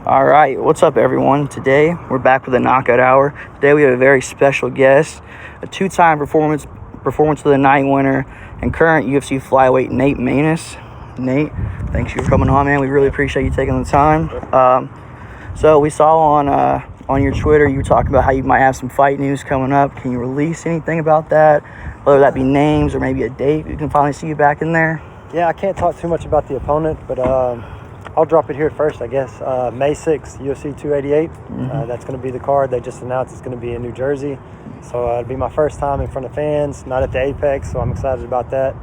All right, what's up, everyone? Today we're back with a knockout hour. Today we have a very special guest, a two-time performance of the night winner and current UFC flyweight Nate Maness. Nate, thanks for coming on, man. We really appreciate you taking the time. So we saw on your Twitter you were talking about how you might have some fight news coming up. Can you release anything about that? Whether that be names or maybe a date, we can finally see you back in there. Yeah, I can't talk too much about the opponent, but I'll drop it here first, I guess. May 6th, UFC 288. That's going to be the card. They just announced it's going to be in New Jersey. So it'll be my first time in front of fans, not at the Apex, so I'm excited about that.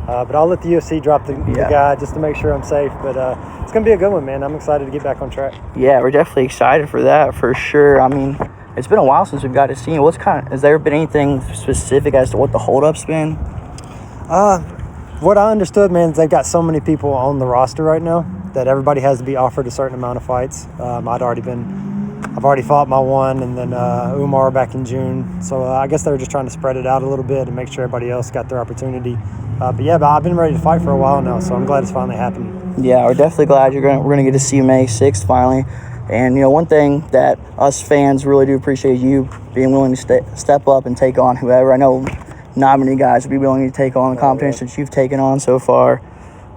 But I'll let the UFC drop the guy just to make sure I'm safe. But it's going to be a good one, man. I'm excited to get back on track. Yeah, we're definitely excited for that, for sure. I mean, it's been a while since we've got to see you. Has there been anything specific as to what the holdups been? What I understood, man, is they've got so many people on the roster right now that everybody has to be offered a certain amount of fights. I've already fought my one, and then Umar back in June. So I guess they were just trying to spread it out a little bit and make sure everybody else got their opportunity. But I've been ready to fight for a while now, so I'm glad it's finally happening. Yeah, we're definitely glad we're gonna get to see you May 6th finally. And one thing that us fans really do appreciate is you being willing to step up and take on whoever. I know not many guys would be willing to take on the competition that you've taken on so far.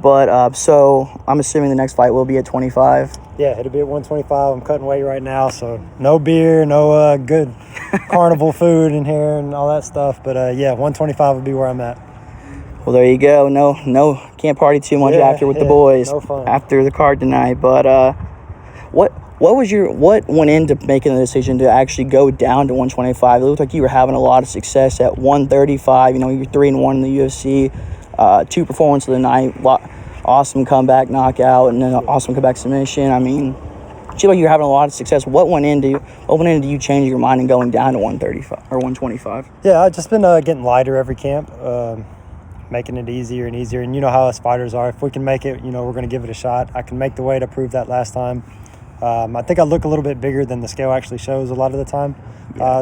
But so I'm assuming the next fight will be at 25. Yeah, it'll be at 125. I'm cutting weight right now, so no beer, no good carnival food in here and all that stuff. But 125 will be where I'm at. Well, there you go. No, can't party too much after with the boys. No fun. After the card tonight. But what went into making the decision to actually go down to 125? It looked like you were having a lot of success at 135. You're 3-1 in the UFC. 2 performances of the night. Awesome comeback knockout and then an awesome comeback submission. I mean, it seemed like you're having a lot of success. What went into you changing your mind and going down to 135 or 125? Yeah, I've just been getting lighter every camp, making it easier and easier. And you know how us fighters are. If we can make it, we're going to give it a shot. I can make the weight. I proved that last time. I think I look a little bit bigger than the scale actually shows a lot of the time.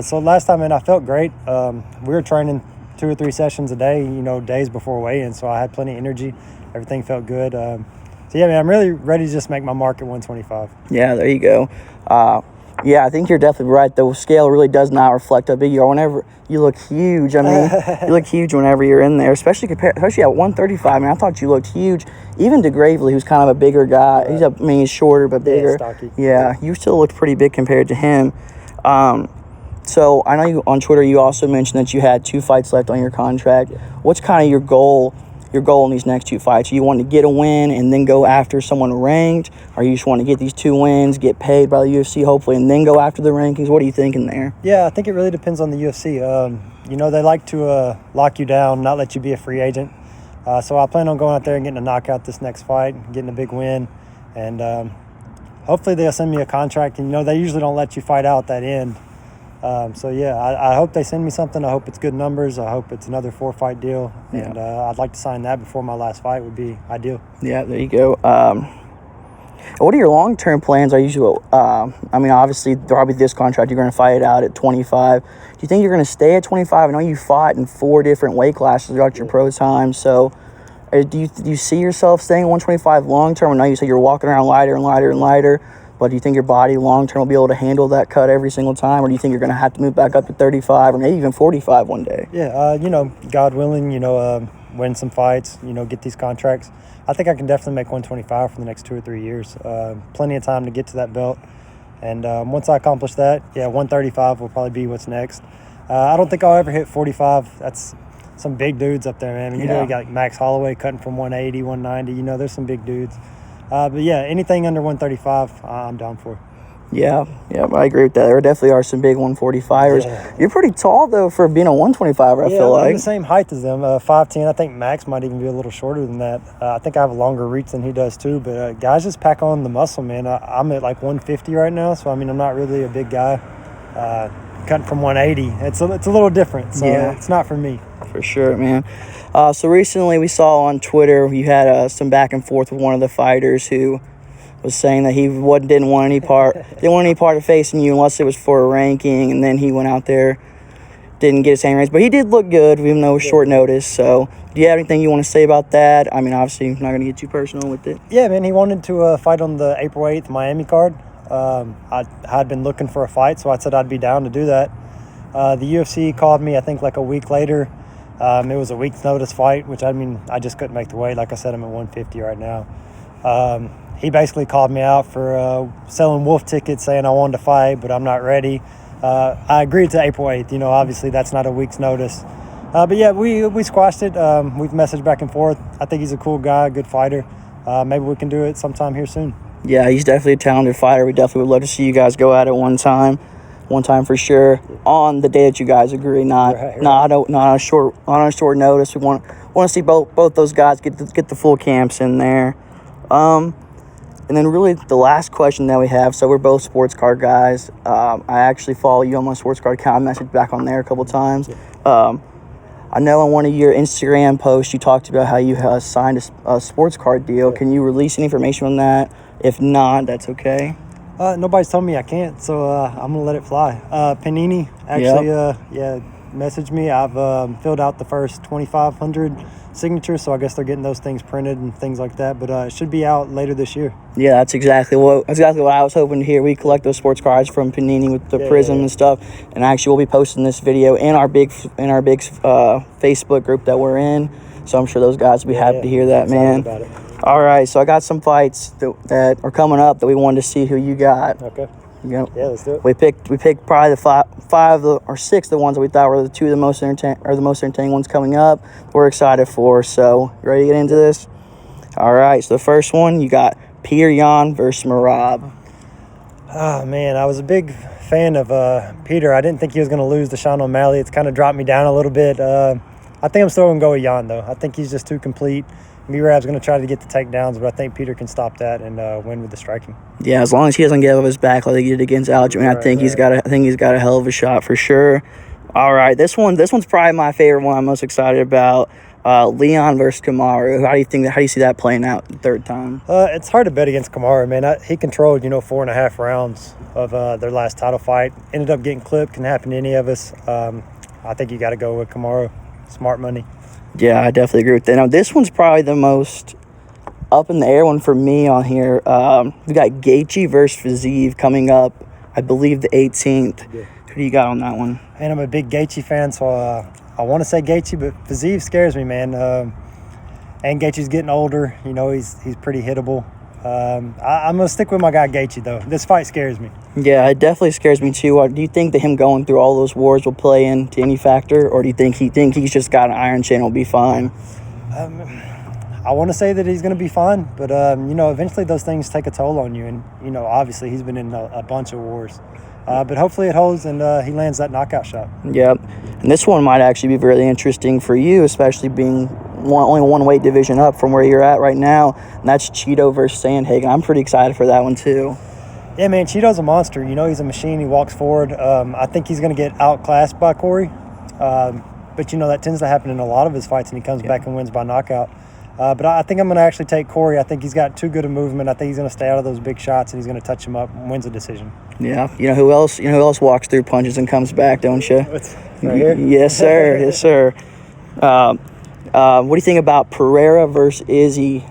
So last time, I felt great. We were training 2 or 3 sessions a day, days before weigh-in, so I had plenty of energy. Everything felt good. I'm really ready to just make my mark at 125. Yeah, there you go. I think you're definitely right. The scale really does not reflect how big you are. Whenever you look huge, you look huge whenever you're in there, especially at 135. I thought you looked huge. Even to Gravely, who's kind of a bigger guy. Right. He's shorter but bigger. Stocky. Yeah, you still looked pretty big compared to him. So I know you on Twitter you also mentioned that you had 2 fights left on your contract. What's kind of your goal in these next 2 fights? You want to get a win and then go after someone ranked, or you just want to get these 2 wins, get paid by the UFC hopefully, and then go after the rankings? What are you thinking there? Yeah, I think it really depends on the UFC. They like to lock you down, not let you be a free agent. So I plan on going out there and getting a knockout this next fight, getting a big win, and hopefully they'll send me a contract. And they usually don't let you fight out that end. I hope they send me something. I hope it's good numbers. I hope it's another 4-fight deal. Yeah. And I'd like to sign that before my last fight would be ideal. Yeah, there you go. What are your long-term plans? Obviously, probably this contract, you're going to fight it out at 25. Do you think you're going to stay at 25? I know you fought in 4 different weight classes throughout your pro time. So do you see yourself staying at 125 long-term? I know you said you're walking around lighter and lighter and lighter. But do you think your body long-term will be able to handle that cut every single time? Or do you think you're going to have to move back up to 35 or maybe even 45 one day? Yeah, God willing, win some fights, get these contracts. I think I can definitely make 125 for the next 2 or 3 years. Plenty of time to get to that belt. And once I accomplish that, 135 will probably be what's next. I don't think I'll ever hit 45. That's some big dudes up there, man. You got Max Holloway cutting from 180, 190. There's some big dudes. Anything under 135, I'm down for. Yeah, I agree with that. There definitely are some big 145ers. Yeah. You're pretty tall, though, for being a 125er, I feel like. I'm the same height as them, 5'10". I think Max might even be a little shorter than that. I think I have a longer reach than he does, too. But guys just pack on the muscle, man. I'm at like 150 right now, so, I'm not really a big guy. Cutting from 180, it's a little different, so it's not for me. For sure, man. So recently we saw on Twitter you had some back and forth with one of the fighters who was saying that he didn't want any part of facing you unless it was for a ranking, and then he went out there, didn't get his hand raised, but he did look good even though it was short notice. So do you have anything you want to say about that? Obviously I'm not going to get too personal with it. Yeah, man, he wanted to fight on the April 8th Miami card. I had been looking for a fight, so I said I'd be down to do that. The UFC called me, I think, like a week later. It was a week's notice fight, which, I mean, I just couldn't make the weight. Like I said, I'm at 150 right now. He basically called me out for selling wolf tickets, saying I wanted to fight, but I'm not ready. I agreed to April 8th. Obviously that's not a week's notice. But yeah, we squashed it. We've messaged back and forth. I think he's a cool guy, a good fighter. Maybe we can do it sometime here soon. Yeah, he's definitely a talented fighter. We definitely would love to see you guys go at it one time for sure. On the day that you guys agree, not on a short notice. We want to see both those guys get the full camps in there. And then really the last question that we have, so we're both sports card guys. I actually follow you on my sports card account. I messaged back on there a couple times. I know on one of your Instagram posts you talked about how you signed a sports card deal. Can you release any information on that? If not, that's okay. Nobody's told me I can't, so I'm going to let it fly. Panini actually messaged me. I've filled out the first 2,500 signatures, so I guess they're getting those things printed and things like that, but it should be out later this year. Yeah, that's exactly what I was hoping to hear. We collect those sports cards from Panini with the Prism and stuff, and actually we'll be posting this video in our big Facebook group that we're in, so I'm sure those guys will be happy to hear that, man. About it. All right, so I got some fights that are coming up that we wanted to see who you got. Okay. Yeah, let's do it. We picked probably the five or six of the ones that we thought were the most entertaining ones coming up. We're excited for. So, you ready to get into this? All right. So the first one, you got Peter versus Merab. Oh man, I was a big fan of Peter. I didn't think he was going to lose to Sean O'Malley. It's kind of dropped me down a little bit. I think I'm still going to go with Jan though. I think he's just too complete. Merab's going to try to get the takedowns, but I think Peter can stop that and win with the striking. Yeah, as long as he doesn't give up his back like he did against Aljamain, I think he's got a hell of a shot for sure. All right, this one's probably my favorite one. I'm most excited about. Leon versus Kamaru. How do you see that playing out the third time? It's hard to bet against Kamaru, man. He controlled 4.5 rounds of their last title fight. Ended up getting clipped. Can happen to any of us. I think you got to go with Kamaru. Smart money. Yeah, I definitely agree with that. Now, this one's probably the most up in the air one for me on here. We got Gachi versus Fiziev coming up, I believe, the 18th. Yeah. Who do you got on that one? Man, I'm a big Gachi fan, so I want to say Gachi, but Fiziev scares me, man. And Gachi's getting older. He's pretty hittable. I'm going to stick with my guy Gachi, though. This fight scares me. Yeah, it definitely scares me, too. Do you think that him going through all those wars will play into any factor, or do you think he's just got an iron chin and will be fine? I want to say that he's going to be fine, but, eventually those things take a toll on you. And, obviously he's been in a bunch of wars. But hopefully it holds and he lands that knockout shot. Yep. And this one might actually be really interesting for you, especially being only one weight division up from where you're at right now. And that's Cheeto versus Sandhagen. I'm pretty excited for that one, too. Yeah, man, Cheeto's a monster. He's a machine. He walks forward. I think he's going to get outclassed by Corey. But, that tends to happen in a lot of his fights, and he comes back and wins by knockout. But I think I'm going to actually take Corey. I think he's got too good a movement. I think he's going to stay out of those big shots, and he's going to touch him up and wins a decision. Yeah. You know who else walks through punches and comes back, don't you? Right here? Yes, sir. Yes, sir. What do you think about Pereira versus Izzy?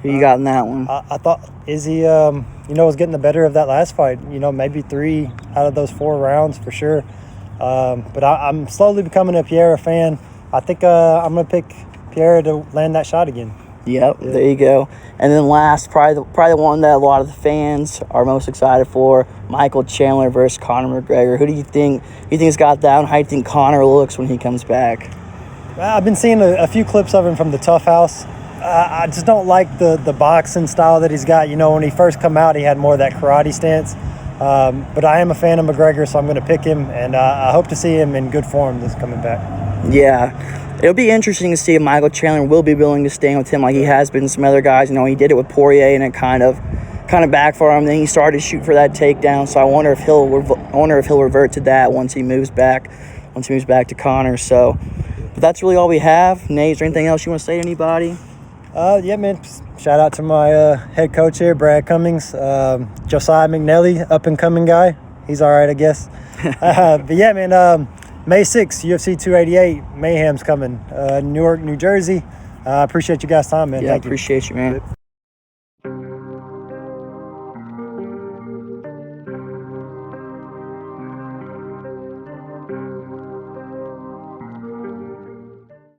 Who you got in that one? I thought Izzy, was getting the better of that last fight. Maybe 3 out of those 4 rounds for sure. But I'm slowly becoming a Pereira fan. I think I'm going to pick Pereira to land that shot again. Yep, yeah. There you go. And then last, probably the one that a lot of the fans are most excited for, Michael Chandler versus Conor McGregor. Who do you think has got that, and how do you think Conor looks when he comes back? I've been seeing a few clips of him from the Tough House. I just don't like the boxing style that he's got. When he first come out, he had more of that karate stance. But I am a fan of McGregor, so I'm going to pick him, and I hope to see him in good form this coming back. Yeah. It'll be interesting to see if Michael Chandler will be willing to stand with him like he has been some other guys. He did it with Poirier, and it kind of backfired him. Then he started to shoot for that takedown. So I wonder if he'll revert to that once he moves back to Conor. So, but that's really all we have. Nate, is there anything else you want to say to anybody? Yeah, man. Shout out to my head coach here, Brad Cummings, Josiah McNelly, up and coming guy. He's all right, I guess. But yeah, man. May 6th, UFC 288, Mayhem's coming. Newark, New Jersey. I appreciate you guys' time, man. Yeah, Thank you. Appreciate you, man.